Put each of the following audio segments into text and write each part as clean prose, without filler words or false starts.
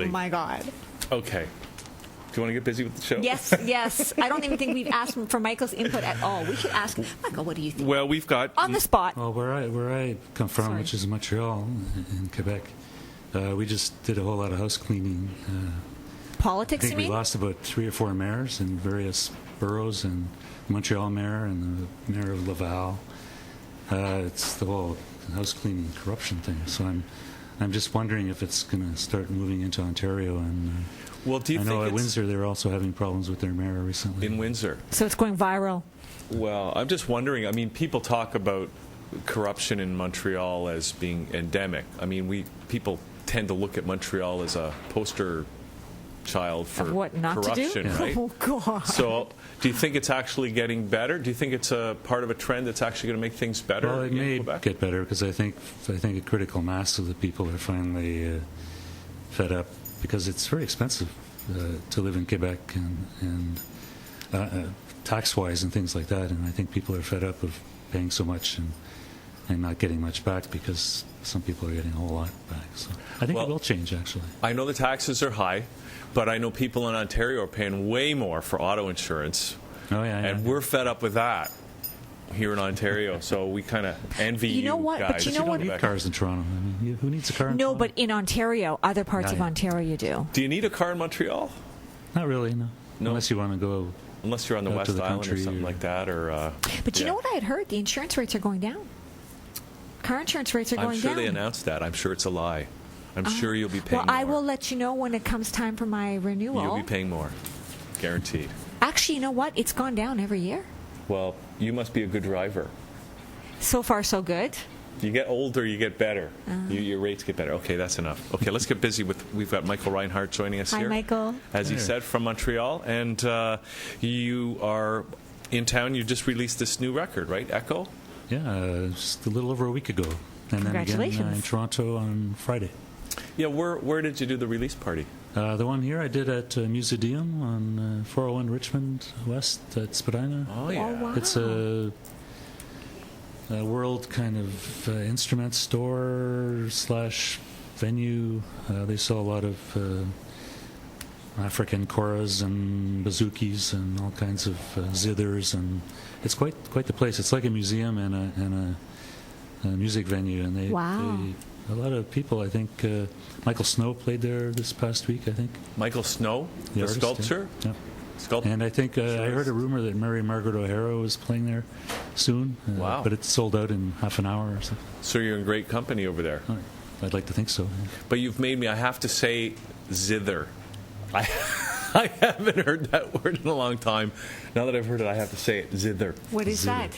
Absolutely. Oh, my God. Okay. Do you want to get busy with the show? Yes, yes. I don't even think we've asked for Michael's input at all. We should ask Michael, what do you think? Well, we've got... On the spot. Well, where I come from, which is Montreal in Quebec, we just did a whole lot of house cleaning. Politics, I think you mean? we lost about 3 or 4 mayors in various boroughs, and the Montreal mayor and the mayor of Laval. It's the whole house cleaning corruption thing. So I'm just wondering if it's going to start moving into Ontario. And well, do you I think know at Windsor they're also having problems with their mayor recently. in Windsor? So it's going viral. Well, I'm just wondering. I mean, people talk about corruption in Montreal as being endemic. I mean, people tend to look at Montreal as a poster child for what not corruption, to do? right? Oh, God. So, do you think it's actually getting better? Do you think it's a part of a trend that's actually going to make things better? Well, it in may Quebec? get better because I think a critical mass of the people are finally fed up because it's very expensive to live in Quebec and tax-wise and things like that. And I think people are fed up of paying so much and not getting much back because some people are getting a whole lot back. So I think it will change, actually. I know the taxes are high, but I know people in Ontario are paying way more for auto insurance. Oh, yeah. And we're fed up with that here in Ontario, so we kind of envy you know what? guys. But you know what? You don't need cars in Toronto. I mean, who needs a car in No, Toronto? but in Ontario, other parts of Ontario you do. Do you need a car in Montreal? Not really, no. No? Unless you want to go... Unless you're on the out West to the Island or country something or- like that. Or, But you know what I had heard? The insurance rates are going down. Car insurance rates are going I'm sure down. they announced that. I'm sure it's a lie. I'm sure you'll be paying Well, I more. will let you know when it comes time for my renewal. You'll be paying more. Guaranteed. Actually, you know what? It's gone down every year. Well, you must be a good driver. So far, so good. You get older, you get better. Your rates get better. Okay, that's enough. Okay, let's get busy with. We've got Michael Reinhart joining us Hi, here. Michael. As he said, from Montreal, and you are in town. You just released this new record, right? Echo. Yeah, just a little over a week ago. And then again Congratulations. in Toronto on Friday. Yeah. Where did you do the release party? The one here I did at Museum on 401 Richmond West at Spadina. Oh yeah. Oh, wow. It's a world kind of instrument store / venue. They sell a lot of African koras and bouzouki and all kinds of zithers, and it's quite the place. It's like a museum and a music venue, and Wow. a lot of people. I think Michael Snow played there this past week. I think Michael Snow, the artist, sculptor. Yeah. Sculpt- And I think I heard a rumor that Mary Margaret O'Hara was playing there soon. Wow. But it's sold out in half an hour or something. So you're in great company over there. I'd like to think so. But you've made me. I have to say, zither. I haven't heard that word in a long time. Now that I've heard it, I have to say it. Zither. What is that?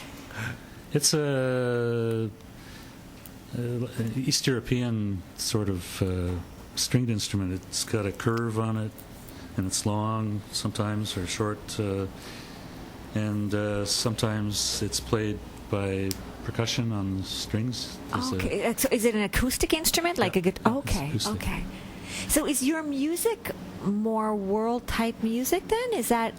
It's an East European sort of stringed instrument. It's got a curve on it, and it's long sometimes or short, and sometimes it's played by percussion on the strings. Okay. So is it an acoustic instrument? Like a guitar? Okay. acoustic. Okay. So is your music more world type music then? Is that?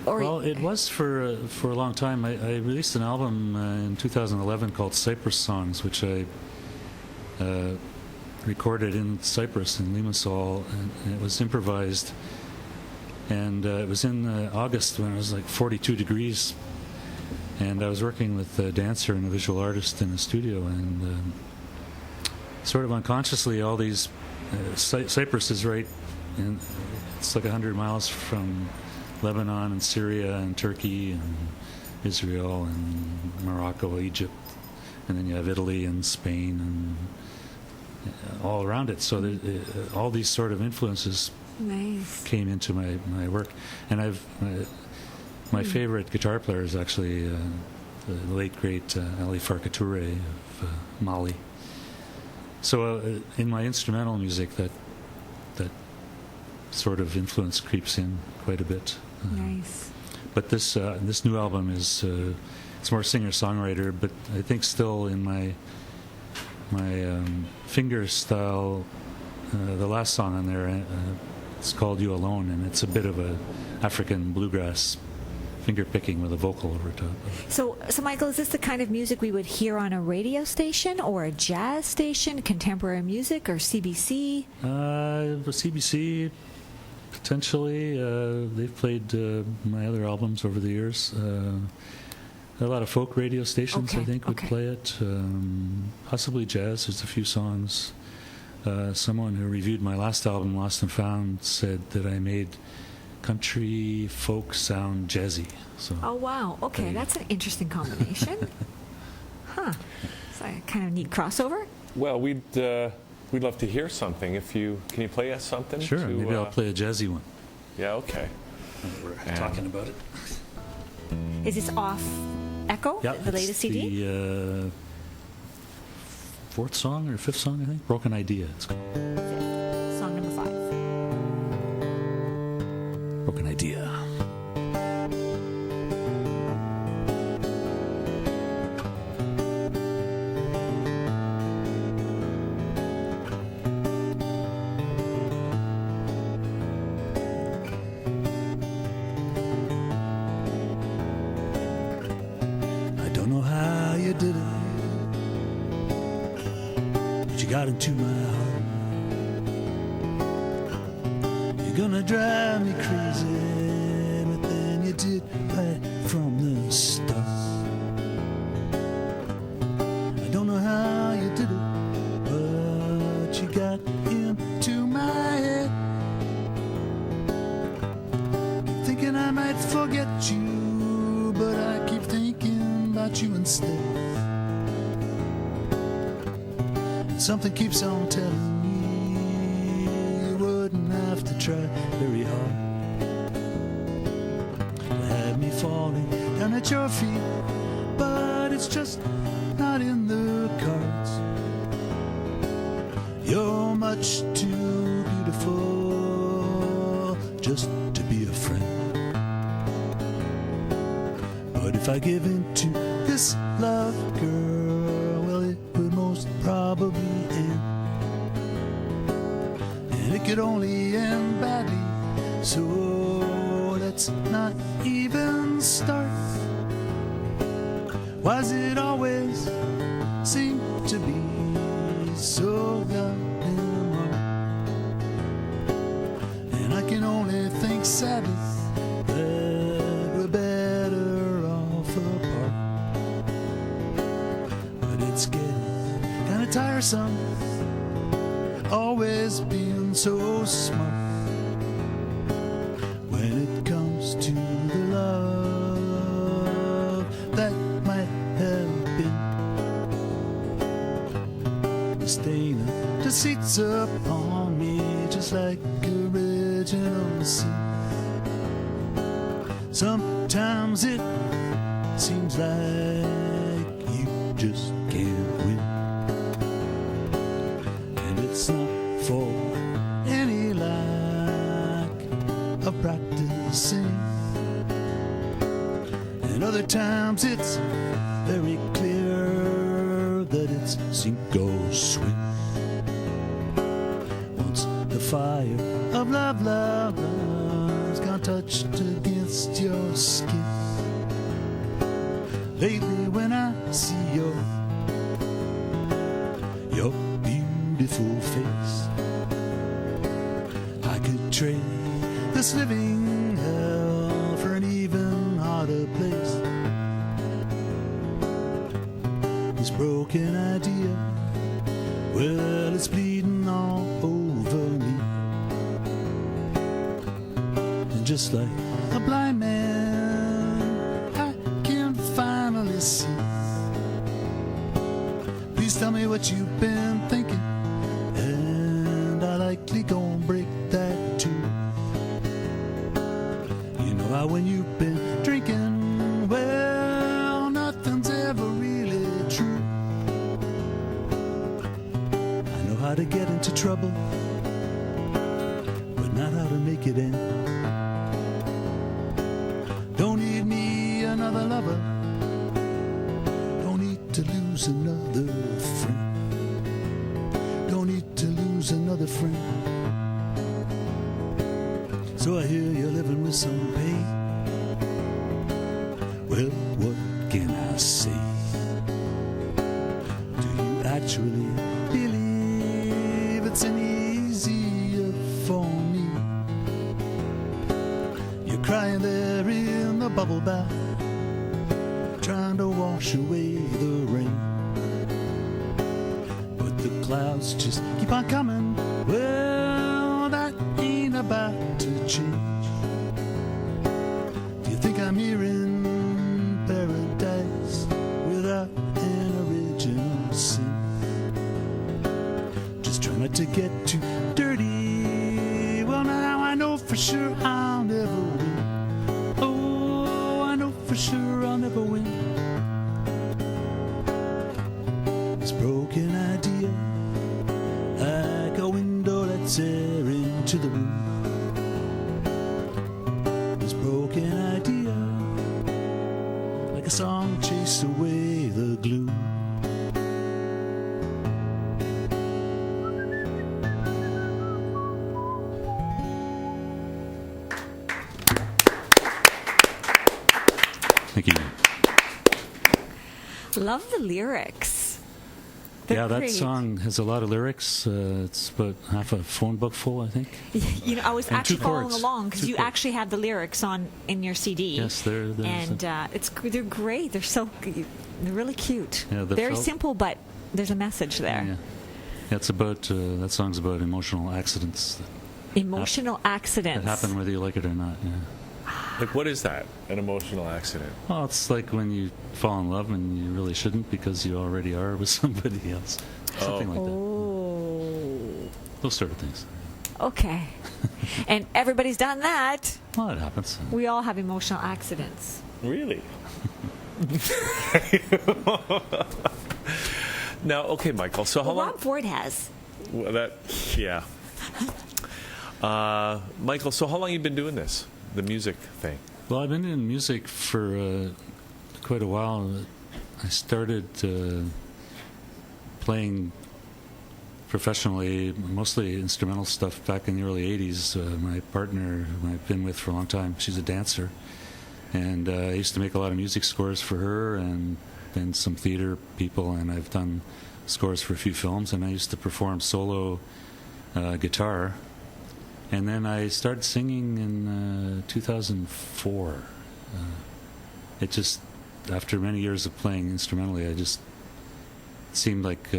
Or Well, it was for a long time. I released an album in 2011 called Cyprus Songs, which I recorded in Cyprus, in Limassol, and it was improvised. And it was in August when it was like 42 degrees, and I was working with a dancer and a visual artist in the studio, and sort of unconsciously, all these Cyprus is right, and it's like 100 miles from Lebanon and Syria and Turkey and Israel and Morocco, Egypt, and then you have Italy and Spain and all around it. So all these sort of influences nice. came into my work. And my favorite guitar player is actually the late great Ali Farka Touré of Mali. So in my instrumental music, that sort of influence creeps in quite a bit. Nice. But this new album is it's more singer-songwriter, but I think still in my finger style. The last song on there, it's called "You Alone," and it's a bit of a African bluegrass finger picking with a vocal over top. So, Michael, is this the kind of music we would hear on a radio station or a jazz station, contemporary music, or CBC? CBC, potentially. They've played my other albums over the years. A lot of folk radio stations, I think, would play it. Possibly jazz. There's a few songs. Someone who reviewed my last album, Lost and Found, said that I made country folk sound jazzy. So oh, wow. Okay, that's an interesting combination. Huh. So a kind of neat crossover. Well, we'd love to hear something. Can you play us something? Sure, maybe I'll play a jazzy one. Yeah, okay. We're talking about it. Is this off Echo, Yeah, the latest CD? The fourth song or fifth song, I think. Broken Idea. It's called. Song number 5. Broken Idea. I don't know how you did it, but you got into my heart. You're gonna drive me crazy, but then you did right from the start. I don't know how you did it, but you got into my head. Keep thinking I might forget you, but I keep thinking about you instead. And something keeps on telling me you wouldn't have to try very hard to have me falling down at your feet, but it's just not in the cards. You're much too beautiful just to be a friend. But if I give in to this love, girl, well, it would most probably end. And it could only end badly, so let's not even start. Why's it always seem to be so goddamn hard? And I can only think sadly that we're better off apart. But it's getting kinda tiresome, always being so smart. When it comes to the love that might have been, the stain of deceit's upon me, just like original sin. Sometimes it seems like you just can't win, and it's not for any lack of practicing. And other times it's very clear that it's sink or swim. Once the fire of love's got touched against your skin. Lately when I see your beautiful face, I could trade this living hell for an even harder place. This broken idea, well, it's bleeding all over me. And just like a blind man, I can finally see. Please tell me what you've been thinking, and I likely gon' break that too. You know how when you've been drinking, well, nothing's ever really true. I know how to get into trouble, but not how to make it end. Don't need me another lover, don't need to lose another friend, don't need to lose another friend. So I hear you're living with some pain, say. Do you actually believe it's any easier for me? You're crying there in the bubble bath, trying to wash away the rain, but the clouds just keep on coming. Well, that ain't about to change. Do you think I'm here in paradise without an original sin? Just try not to get too dirty. Well, now I know for sure I'll never win. Oh, I know for sure I'll never win. This broken idea, like a window lets air into the room. This broken idea, like a song, chase away the gloom. Thank you. Love the lyrics. They're Yeah, that great. song has a lot of lyrics. It's about half a phone book full, I think. You know, I was And actually two following chords. along because Two you chords. actually have the lyrics in your CD. Yes, there's and they're great. They're really cute. Yeah, the Very felt- simple, but there's a message there. Yeah, it's about that song's about emotional accidents Emotional that accidents. happen whether you like it or not. Yeah. Like, what is that? An emotional accident? Well, it's like when you fall in love and you really shouldn't because you already are with somebody else. Something like that. Oh. Those sort of things. Okay. And everybody's done that. Well, it happens. We all have emotional accidents. Really? Now, okay, Michael. So how Well, long? Rob Ford has. Well, that, yeah. Michael, so how long you been doing this, the music thing? Well, I've been in music for quite a while. I started playing professionally, mostly instrumental stuff, back in the early 80s. My partner, who I've been with for a long time, she's a dancer. And I used to make a lot of music scores for her and then some theater people, and I've done scores for a few films, and I used to perform solo guitar. And then I started singing in 2004. It just, after many years of playing instrumentally, it seemed like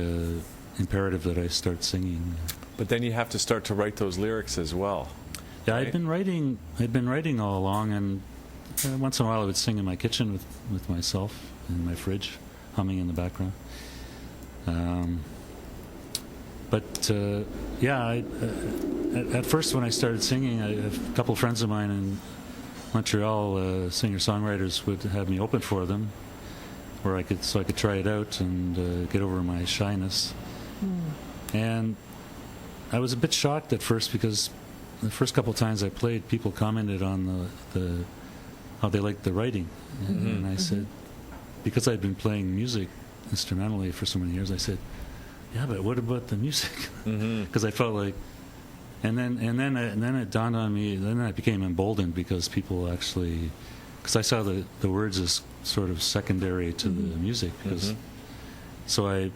imperative that I start singing. But then you have to start to write those lyrics as well. Yeah, right? I'd been writing all along, and once in a while I would sing in my kitchen with myself in my fridge, humming in the background. At first when I started singing, a couple of friends of mine in Montreal, singer-songwriters, would have me open for them, where I could try it out and get over my shyness. And I was a bit shocked at first because the first couple of times I played, people commented on the how they liked the writing, and I said, because I'd been playing music instrumentally for so many years, I said, yeah, but what about the music? Because I felt like, and then it dawned on me. Then I became emboldened because people actually, because I saw the words as sort of secondary to the music. Because I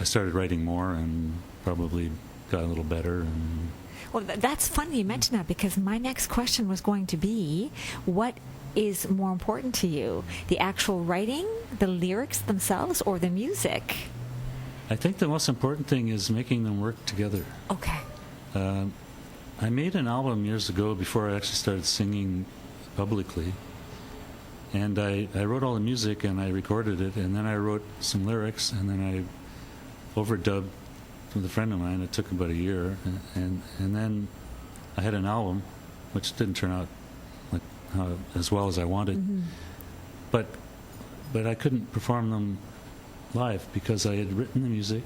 started writing more and probably got a little better. And Well, that's funny you mentioned that, because my next question was going to be, what is more important to you, the actual writing, the lyrics themselves, or the music? I think the most important thing is making them work together. Okay. I made an album years ago before I actually started singing publicly, and I wrote all the music and I recorded it, and then I wrote some lyrics, and then I overdubbed with a friend of mine. It took about a year, and then I had an album, which didn't turn out like as well as I wanted, but I couldn't perform them live because I had written the music,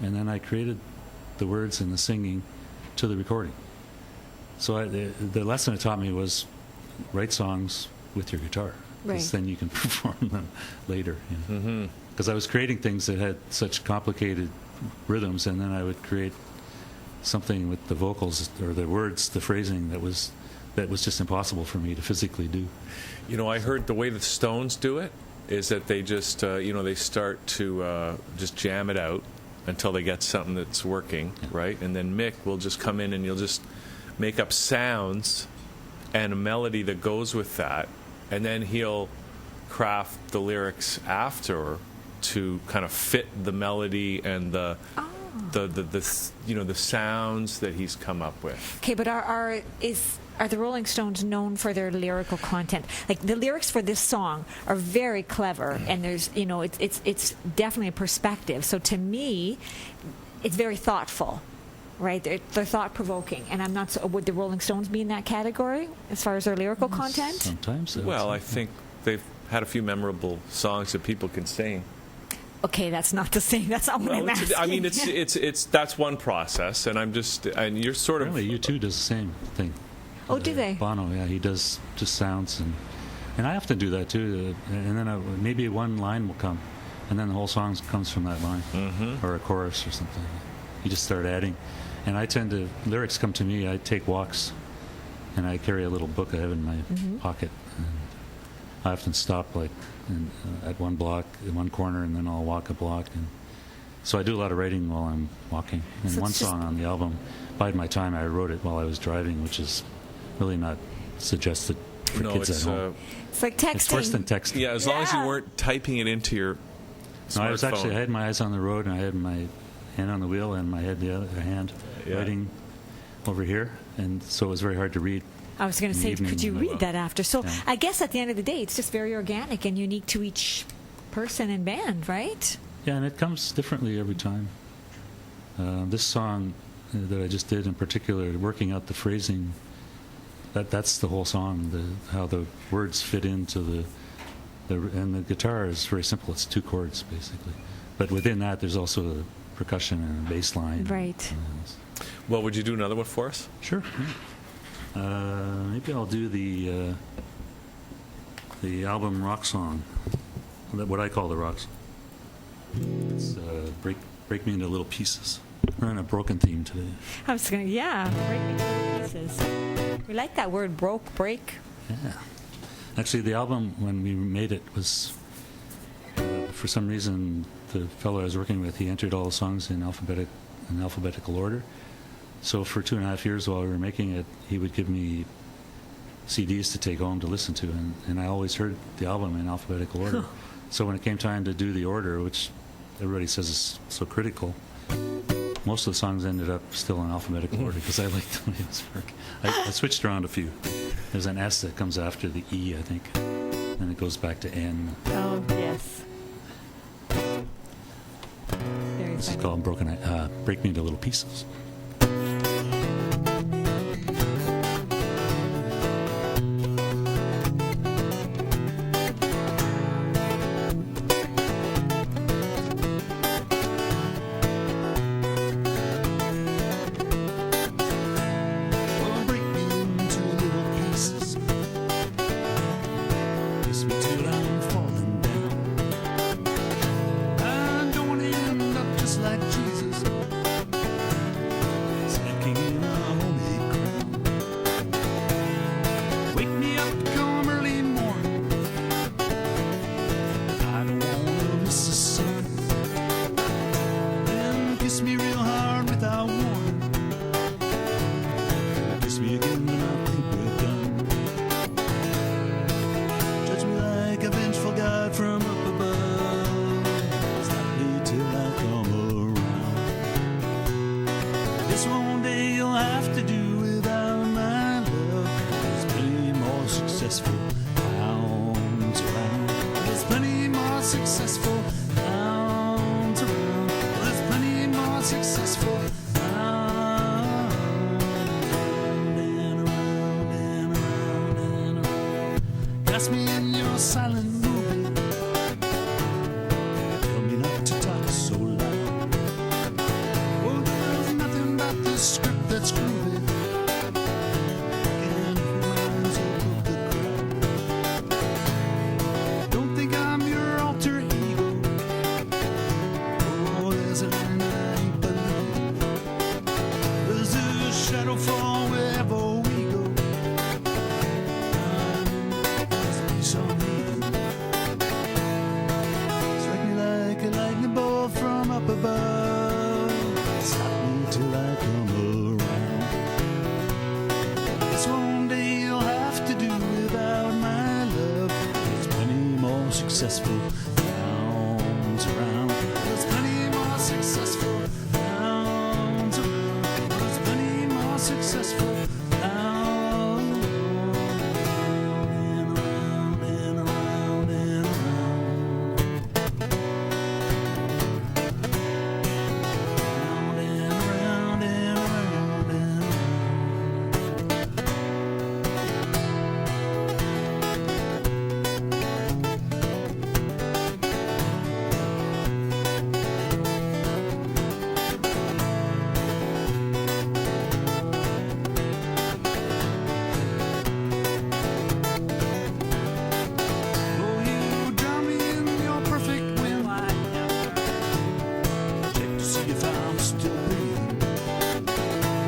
and then I created the words and the singing to the recording. So the lesson it taught me was write songs with your guitar, because then you can perform them later. Because I was creating things that had such complicated rhythms, and then I would create something with the vocals or the words, the phrasing that was just impossible for me to physically do. You know, I heard the way the Stones do it is that they just, they start to just jam it out until they get something that's working, right? And then Mick will just come in and you'll just make up sounds and a melody that goes with that, and then he'll craft the lyrics after to kind of fit the melody and the sounds that he's come up with. Okay, but are the Rolling Stones known for their lyrical content? Like, the lyrics for this song are very clever, and there's, it's definitely a perspective. So to me, it's very thoughtful, right? They're thought-provoking, and I'm not. Would the Rolling Stones be in that category as far as their lyrical content? Sometimes. Well, I think they've had a few memorable songs that people can sing. Okay, that's not the same. That's not what I'm asking. I mean, it's that's one process, and and you're sort of. Apparently, U2 does the same thing. Oh, do they? Bono, yeah, he does just sounds, and I often do that too. And then maybe one line will come, and then the whole song comes from that line, or a chorus or something. You just start adding, and lyrics come to me. I take walks, and I carry a little book I have in my pocket. And I often stop at one block, in one corner, and then I'll walk a block. And so I do a lot of writing while I'm walking. And So one it's just- song on the album, Bide My Time, I wrote it while I was driving, which is really not suggested for kids it's at home. It's like texting. It's worse than texting. yeah. As long as you Yeah. weren't typing it into your No, I smartphone. had my eyes on the road, and I had my hand on the wheel, and my head the other hand Yeah. writing over here, and so it was very hard to read. I was going to in the say, evening could you when I- read that after? So Yeah. I guess at the end of the day, it's just very organic and unique to each person and band, right? Yeah, and it comes differently every time. This song that I just did in particular, working out the phrasing, that's the whole song, how the words fit into and the guitar is very simple. It's 2 chords, basically. But within that, there's also a percussion and a bass line. Right. Well, would you do another one for us? Sure. Yeah. Maybe I'll do the album rock song, what I call the rock song. It's Break Me Into Little Pieces. We're on a broken theme today. I was going to, break me to pieces. We like that word, break. Yeah. Actually, the album, when we made it, was, for some reason, the fellow I was working with, he entered all the songs in alphabetical order. So for 2.5 years while we were making it, he would give me CDs to take home to listen to, and I always heard the album in alphabetical order. So when it came time to do the order, which everybody says is so critical, most of the songs ended up still in alphabetical order because I liked the way it was working. I switched around a few. There's an S that comes after the E, I think, and it goes back to N. Oh, yes. Very This is funny. called Break Me Into Little Pieces. Oh, break me into little pieces. Kiss me till I'm falling down. I don't want to end up just like Jesus, snacking in a homemade crown. Wake me up come early morning. I don't want to miss the sun. Then kiss me real hard without warning. Kiss me again and I think we're done. Judge me like a vengeful God from up above. Stop me till I come around. This one day you'll have to do without my love. There's plenty more successful rounds around. There's plenty more successful rounds around. There's plenty more successful rounds and around and around and around. Pass me in your silent movie. Tell me not to talk so loud. Oh, there's nothing about this script that's groovy. And reminds you of the crowd. Don't think I'm your alter ego. Oh, there's a line I ain't believe. There's a shadow fall wherever we go. There's peace on me. successful rounds around. There's plenty more successful rounds around. There's plenty more successful rounds and around and around and around. Round and around and around and around. Oh, you drown me in your perfect wind. Check to see if I'm still breathing.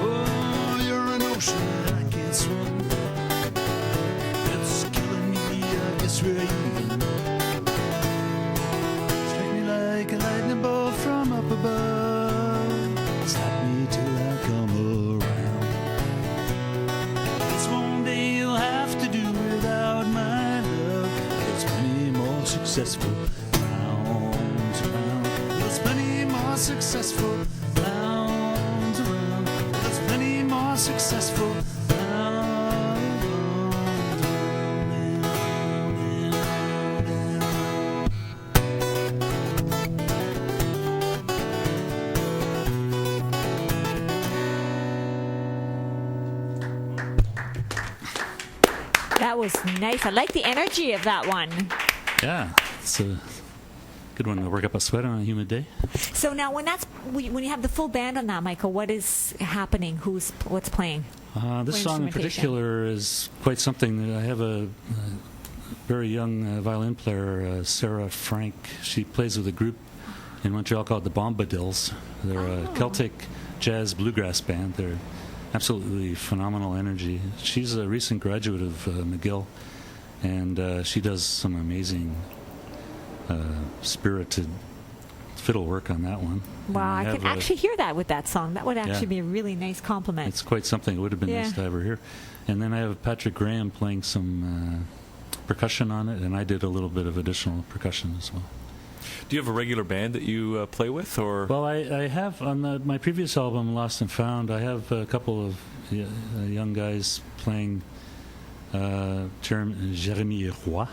Oh, you're an ocean that I can't swim. It's killing me, I guess we're even. Strike me like a lightning bolt from up above. Slap me till I come around. It's one day you'll have to do without my love. There's plenty more successful rounds around. There's plenty more successful rounds around. There's plenty more successful rounds around and around and around. That was nice. I like the energy of that one. Yeah, it's a good one to work up a sweat on a humid day. So now, when you have the full band on that, Michael, what is happening? What's playing? This What song in instrumentation? particular is quite something. I have a very young violin player, Sarah Frank. She plays with a group in Montreal called the Bombadils. They're a Celtic jazz bluegrass band. They're absolutely phenomenal energy. She's a recent graduate of McGill, and she does some amazing spirited fiddle work on that one. Wow, And I have can a- actually hear that with that song. That would actually Yeah. be a really nice compliment. It's quite something. It would have been Yeah. nice to have her here. And then I have Patrick Graham playing some percussion on it, and I did a little bit of additional percussion as well. Do you have a regular band that you play with, or? Well, I have on my previous album, Lost and Found, I have a couple of young guys playing Jeremy Roy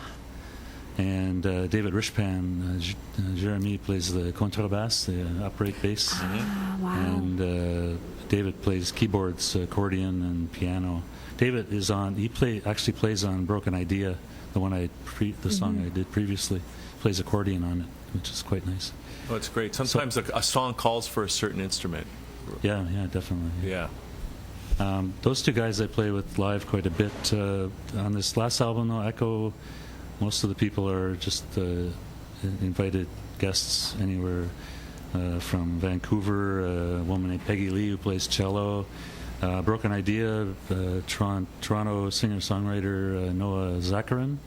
and David Rishpan. Jeremy plays the contrabass, the upright bass, Ah, wow. and David plays keyboards, accordion, and piano. David is on. Actually plays on Broken Idea, the one the song I did previously. Plays accordion on it, which is quite nice. Oh, it's great. Sometimes a song calls for a certain instrument. Yeah, definitely. Yeah. Those two guys I play with live quite a bit. On this last album, though, Echo, most of the people are just invited guests anywhere from Vancouver, a woman named Peggy Lee who plays cello, Broken Idea, Toronto singer-songwriter Noah Zacharin.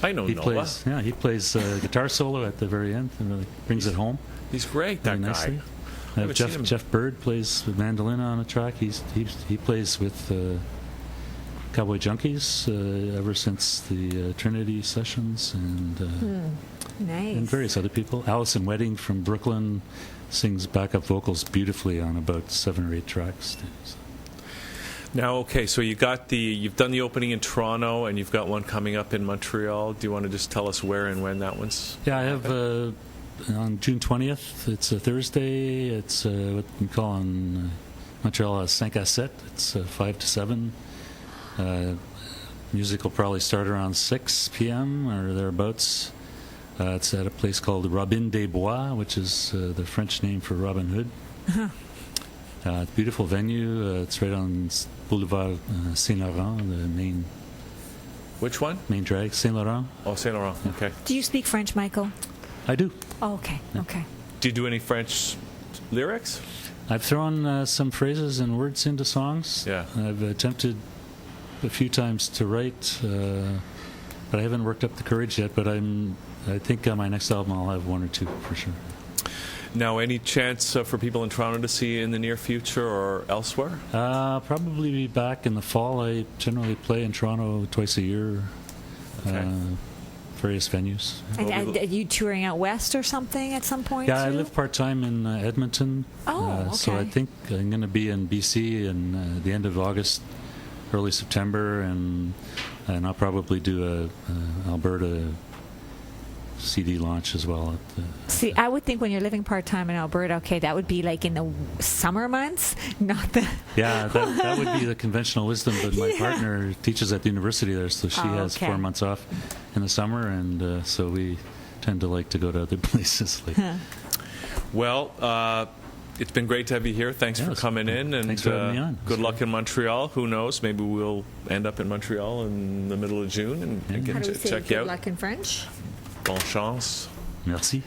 I know Noah. He plays guitar solo at the very end and really brings it home He's great, that very guy. nicely. I haven't seen him. Jeff Bird plays mandolin on a track. He plays with Cowboy Junkies ever since the Trinity sessions and Nice. various other people. Allison Wedding from Brooklyn sings backup vocals beautifully on about 7 or 8 tracks. So. Now, okay, so you've done the opening in Toronto, and you've got one coming up in Montreal. Do you want to just tell us where and when that one's? Yeah, I have on June 20th. It's a Thursday. It's what we call in Montreal a 5 à 7. It's 5 to 7. Music will probably start around 6 p.m. or thereabouts. It's at a place called Robin des Bois, which is the French name for Robin Hood. It's a beautiful venue. It's right on Boulevard Saint Laurent, the main Which one? drag. Saint Laurent. Oh, Saint Laurent. Okay. Do you speak French, Michael? I do. Oh, okay. Okay. Do you do any French lyrics? I've thrown some phrases and words into songs. Yeah. I've attempted a few times to write, but I haven't worked up the courage yet. But I think on my next album I'll have 1 or 2 for sure. Now, any chance for people in Toronto to see you in the near future or elsewhere? Probably be back in the fall. I generally play in Toronto twice a year Okay. various venues. And are you touring out west or something at some point? Yeah, I too? live part-time in Edmonton. Oh, So I okay. think I'm going to be in BC in the end of August, early September, and I'll probably do a Alberta CD launch as well. See, I would think when you're living part-time in Alberta, okay, that would be like in the summer months, not the... Yeah, that would be the conventional wisdom, but my Yeah. partner teaches at the university there, so she has okay. 4 months off in the summer, and so we tend to like to go to other places. Well, it's been great to have you here. Thanks for Yes. coming in, and Thanks for having me on. good luck in Montreal. Who knows? Maybe we'll end up in Montreal in the middle of June and How get do we to say check you good out. luck in French? Bon chance. Merci.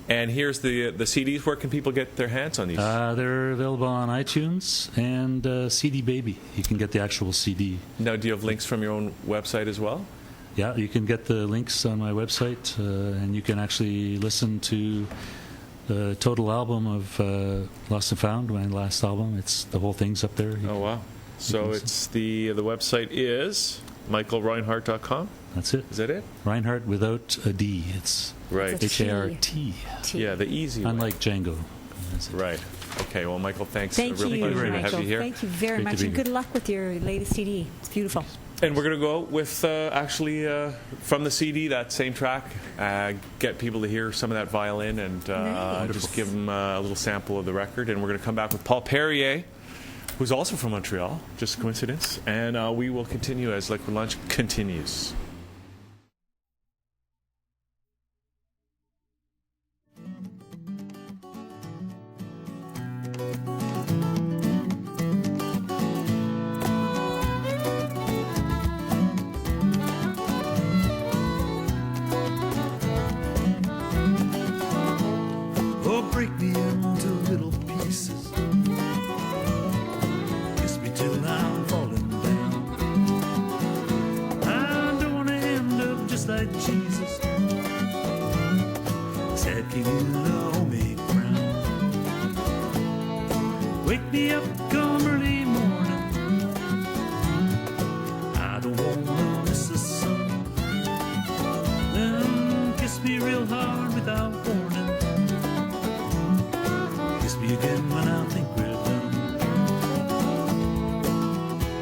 And here's the CDs. Where can people get their hands on these? They're available on iTunes and CD Baby. You can get the actual CD. Now, do you have links from your own website as well? Yeah, you can get the links on my website, and you can actually listen to the total album of Lost and Found, my last album. It's the whole thing's up there. Oh, wow. So it's the website is michaelreinhart.com. That's it. Is that it? Reinhart without a D. It's Right. It's a H-A-R-T. Yeah, the easy way. Unlike Django. That's it. Right. Okay, well, Michael, thanks. Thank a real you, pleasure to Michael. have you here. Thank you very Great to much, be and here. good luck with your latest CD. It's beautiful. And we're going to go out with actually from the CD, that same track, get people to hear some of that violin and Nice. just give them a little sample of the record. And we're going to come back with Paul Perrier, who's also from Montreal, just a coincidence. And we will continue as Liquid Lunch continues. Oh, break me into little pieces. Kiss me till I'm falling down. I don't wanna end up just like Jesus, sad king in the homemade crown. Wake me up come early morning. I don't wanna miss the sun. Then kiss me real hard without warning. Kiss me again when I think we're done.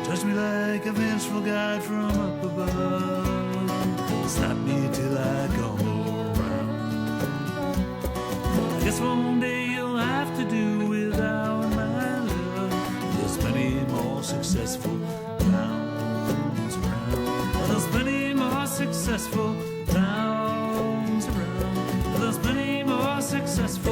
Touch me like a vengeful guide from up above. Slap me till I come around. I guess one day you'll have to do without my love. There's plenty more successful rounds around. There's plenty more successful rounds around. There's plenty more successful